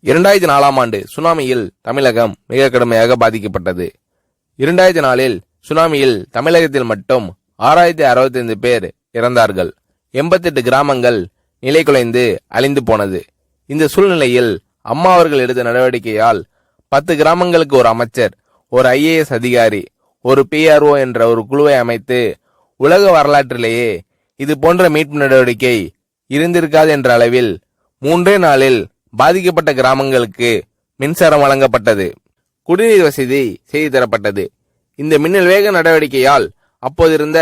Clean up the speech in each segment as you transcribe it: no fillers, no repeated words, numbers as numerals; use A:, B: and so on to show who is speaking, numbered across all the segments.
A: 2004ஆம் ஆண்டு சுனாமியில் தமிழகம் மிக கடுமையாக பாதிக்கப்பட்டது. 2004இல் சுனாமியில் தமிழகத்தில் மட்டும் 6065 பேர் இறந்தார்கள். 88 கிராமங்கள் நிலைகுலைந்து அழிந்து போனது. இந்த சூழ்நிலையில் அம்மா அவர்கள் எடுத்த நடவடிக்கையால் 10 கிராமங்களுக்கு ஒரு அமைச்சர், ஒரு IAS அதிகாரி, ஒரு PRO என்ற ஒரு குழுவை அமைத்து உலக வரலாற்றிலேயே இது போன்ற மீட்பு நடவடிக்கை இருந்திருக்காது என்ற அளவில் 3 நாளில் பாதிக்கப்பட்ட கிராமங்களுக்கு மின்சாரம் வழங்கப்பட்டது. குடிநீர் வசதி செய்து தரப்பட்டது. இந்த மின்னல் வேக நடவடிக்கையால் அப்போதிருந்த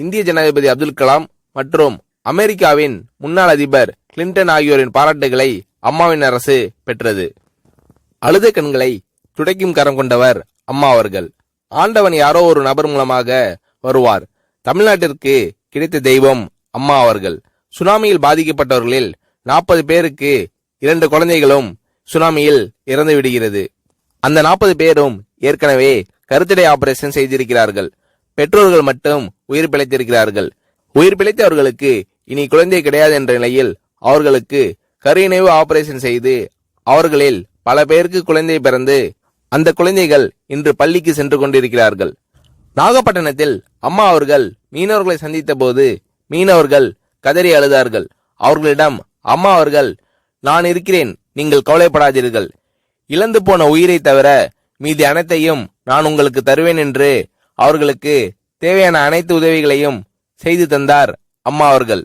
A: இந்திய ஜனாதிபதி அப்துல் கலாம் மற்றும் அமெரிக்காவின் முன்னாள் அதிபர் கிளின்டன் ஆகியோரின் பாராட்டுகளை அம்மாவின் அரசு பெற்றது. அழுத கண்களை துடைக்கும் கரம் கொண்டவர் அம்மா அவர்கள். ஆண்டவன் யாரோ ஒரு நபர் மூலமாக வருவார். தமிழ்நாட்டிற்கு கிடைத்த தெய்வம் அம்மா அவர்கள். சுனாமியில் பாதிக்கப்பட்டவர்களில் 40 பேருக்கு 2 குழந்தைகளும் சுனாமியில் இறந்து விடுகிறது. அந்த 40 பேரும் ஏற்கனவே கருத்தடை ஆபரேஷன் செய்திருக்கிறார்கள். பெற்றோர்கள் மட்டும் உயிர் பிழைத்திருக்கிறார்கள். உயிர் பிழைத்தவர்களுக்கு இனி குழந்தை கிடையாது என்ற நிலையில் அவர்களுக்கு கருணைவு ஆபரேஷன் செய்து அவர்களில் பல பேருக்கு குழந்தை பிறந்து அந்த குழந்தைகள் இன்று பள்ளிக்கு சென்று கொண்டிருக்கிறார்கள். நாகப்பட்டினத்தில் அம்மா அவர்கள் மீனவர்களை சந்தித்த போது மீனவர்கள் கதறி அழுதார்கள். அவர்களிடம் அம்மா அவர்கள், நான் இருக்கிறேன், நீங்கள் கவலைப்படாதீர்கள், இழந்து போன உயிரை தவிர மீதி அனைத்தையும் நான் உங்களுக்கு தருவேன் என்று அவர்களுக்கு தேவையான அனைத்து உதவிகளையும் செய்து தந்தார் அம்மா அவர்கள்.